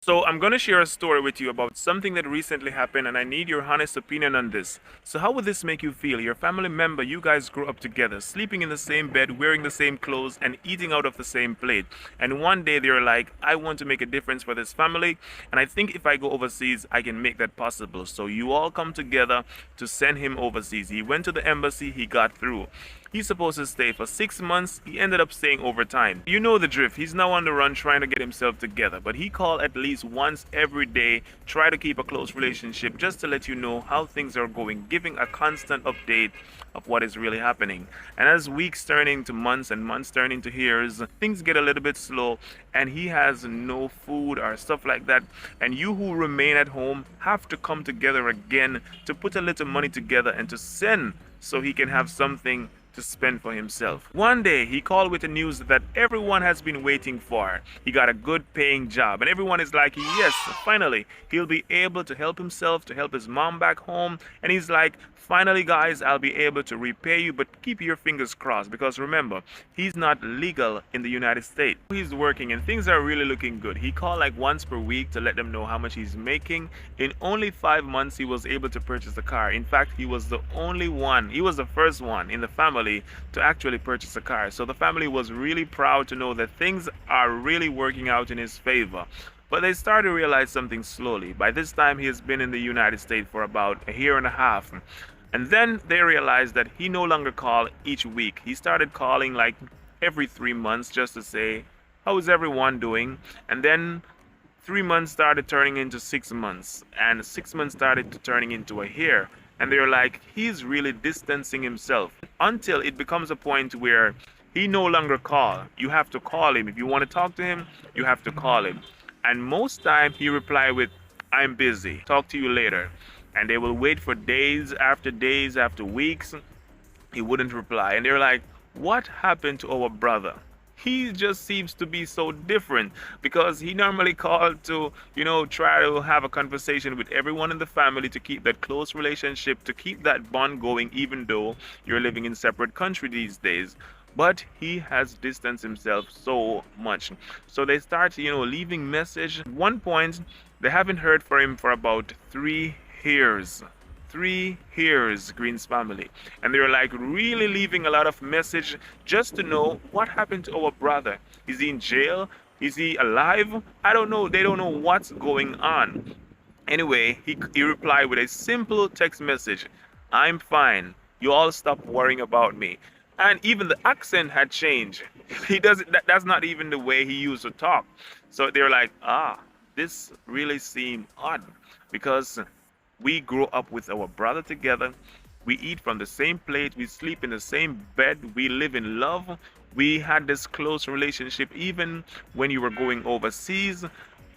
So I'm going to share a story with you about something that recently happened, and I need your honest opinion on this. So how would this make you feel? Your family member, you guys grew up together, sleeping in the same bed, wearing the same clothes, and eating out of the same plate. And one day they're like, I want to make a difference for this family, and I think if I go overseas, I can make that possible. So you all come together to send him overseas. He went to the embassy, he got through. He's supposed to stay for 6 months. He ended up staying overtime. You know the drift. He's now on the run trying to get himself together. But he called at least once every day, try to keep a close relationship just to let you know how things are going, giving a constant update of what is really happening. And as weeks turn into months and months turn into years, things get a little bit slow and he has no food or stuff like that. And you who remain at home have to come together again to put a little money together and to send so he can have something to spend for himself. One day he called with the news that everyone has been waiting for. He got a good paying job and everyone is like, yes, finally he'll be able to help himself, to help his mom back home. And he's like, finally guys, I'll be able to repay you, but keep your fingers crossed because remember, he's not legal in the United States. He's working and things are really looking good. He called like once per week to let them know how much he's making. In only 5 months he was able to purchase a car. In fact, he was the only one, he was the first one in the family to actually purchase a car. So the family was really proud to know that things are really working out in his favor. But they started to realize something slowly. By this time, he has been in the United States for about a year and a half. And then they realized that he no longer called each week. He started calling like every 3 months just to say, how is everyone doing? And then 3 months started turning into 6 months. And 6 months started to turning into a year. And they're like, he's really distancing himself until it becomes a point where he no longer call. You have to call him. If you want to talk to him, you have to call him. And most time he reply with, I'm busy. Talk to you later. And they will wait for days after weeks. He wouldn't reply. And they're like, what happened to our brother? He just seems to be so different because he normally called to, try to have a conversation with everyone in the family to keep that close relationship, to keep that bond going, even though you're living in separate countries these days. But he has distanced himself so much. So they start, leaving message. At one point, they haven't heard from him for about 3 years. 3 years, Green's family, and they're like really leaving a lot of message just to know what happened to our brother. Is he in jail? Is he alive? I don't know. They don't know what's going on. Anyway, he replied with a simple text message, I'm fine, you all stop worrying about me. And even the accent had changed. He doesn't that's not even the way he used to talk. So they're like, this really seemed odd because we grew up with our brother together. We eat from the same plate. We sleep in the same bed. We live in love. We had this close relationship even when you were going overseas.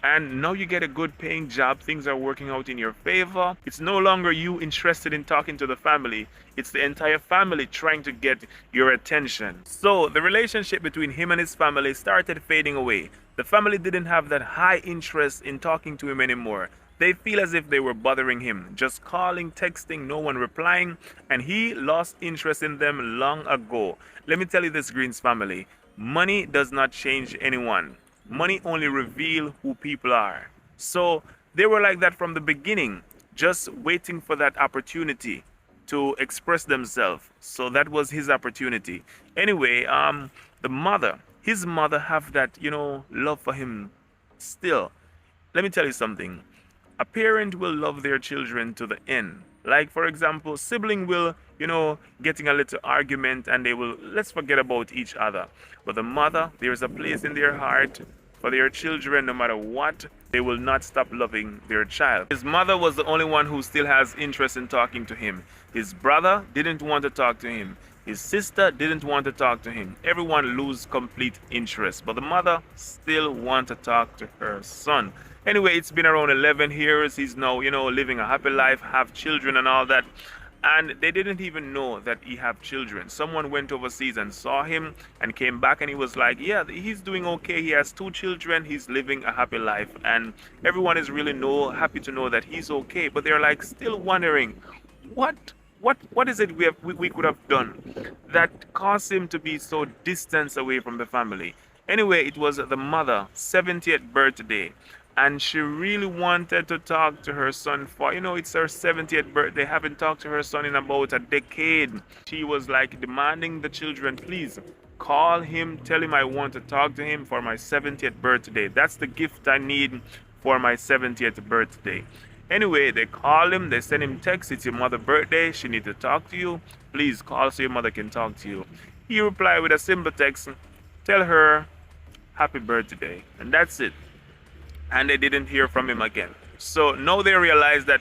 And now you get a good paying job. Things are working out in your favor. It's no longer you interested in talking to the family. It's the entire family trying to get your attention. So the relationship between him and his family started fading away. The family didn't have that high interest in talking to him anymore. They feel as if they were bothering him, just calling, texting, no one replying, and he lost interest in them long ago. Let me tell you this, Green's family, money does not change anyone. Money only reveals who people are. So they were like that from the beginning, just waiting for that opportunity to express themselves. So that was his opportunity. Anyway, his mother have that, love for him still. Let me tell you something. A parent will love their children to the end. Like, for example, sibling will, getting a little argument and they will, let's forget about each other. But the mother, there's a place in their heart for their children no matter what. They will not stop loving their child. His mother was the only one who still has interest in talking to him. His brother didn't want to talk to him. His sister didn't want to talk to him. Everyone lose complete interest. But the mother still want to talk to her son. Anyway, it's been around 11 years. He's now, living a happy life, have children and all that. And they didn't even know that he have children. Someone went overseas and saw him and came back and he was like, yeah, he's doing okay. He has 2 children. He's living a happy life. And everyone is really happy to know that he's okay. But they're like still wondering, what is it we could have done that caused him to be so distant away from the family? Anyway, it was the mother 70th birthday. and she really wanted to talk to her son for, it's her 70th birthday. Haven't talked to her son in about a decade. She was like demanding the children, please call him, tell him I want to talk to him for my 70th birthday. That's the gift I need for my 70th birthday. Anyway, they call him, they send him text, it's your mother's birthday, she need to talk to you. Please call so your mother can talk to you. He replied with a simple text, tell her happy birthday. And that's it. And they didn't hear from him again. So now they realize that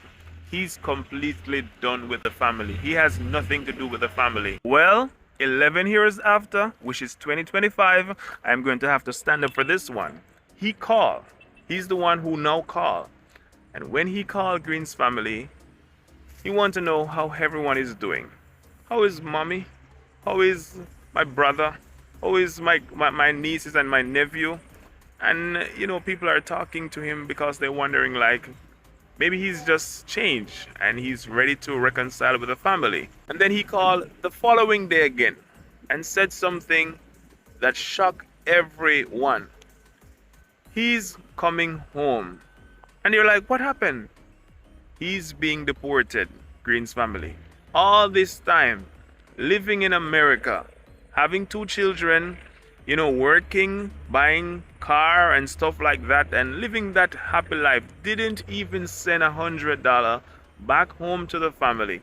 he's completely done with the family. He has nothing to do with the family. Well, 11 years after, which is 2025, I'm going to have to stand up for this one. He called. He's the one who now called. And when he called Green's family, he wanted to know how everyone is doing. How is mommy? How is my brother? How is my nieces and my nephew? And, people are talking to him because they're wondering, like, maybe he's just changed and he's ready to reconcile with the family. And then he called the following day again and said something that shocked everyone. He's coming home. And you're like, what happened? He's being deported, Green's family. All this time, living in America, having 2 children, working, buying car and stuff like that, and living that happy life. Didn't even send $100 back home to the family.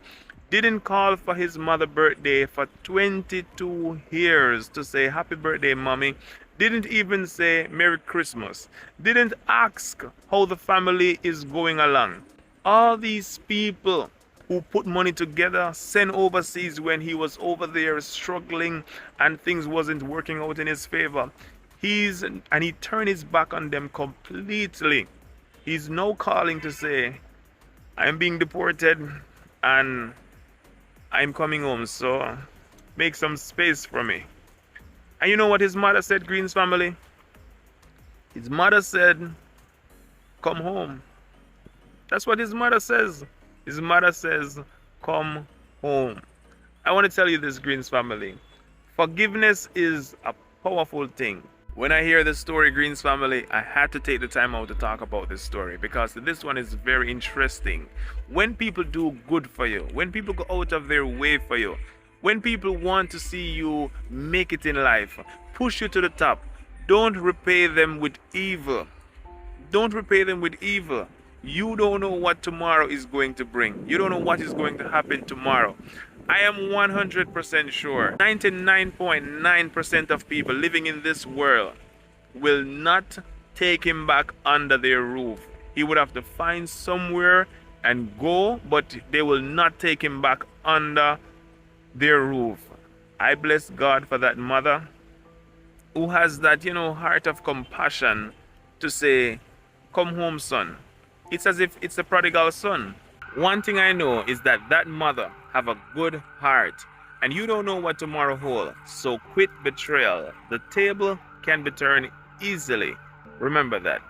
Didn't call for his mother's birthday for 22 years to say happy birthday, mommy. Didn't even say Merry Christmas. Didn't ask how the family is going along. All these people who put money together, sent overseas when he was over there struggling and things wasn't working out in his favor. He turned his back on them completely. He's now calling to say, I'm being deported and I'm coming home, so make some space for me. And you know what his mother said, Green's family? His mother said, come home. That's what his mother says. His mother says, come home. I want to tell you this, Green's family. Forgiveness is a powerful thing. When I hear this story, Green's family, I had to take the time out to talk about this story because this one is very interesting. When people do good for you, when people go out of their way for you, when people want to see you make it in life, push you to the top, don't repay them with evil. Don't repay them with evil. You don't know what tomorrow is going to bring. You don't know what is going to happen tomorrow. I am 100% sure 99.9% of people living in this world will not take him back under their roof. He would have to find somewhere and go, but they will not take him back under their roof. I bless God for that mother who has that, heart of compassion to say, come home, son. It's as if it's a prodigal son. One thing I know is that mother have a good heart, and you don't know what tomorrow holds. So quit betrayal. The table can be turned easily. Remember that.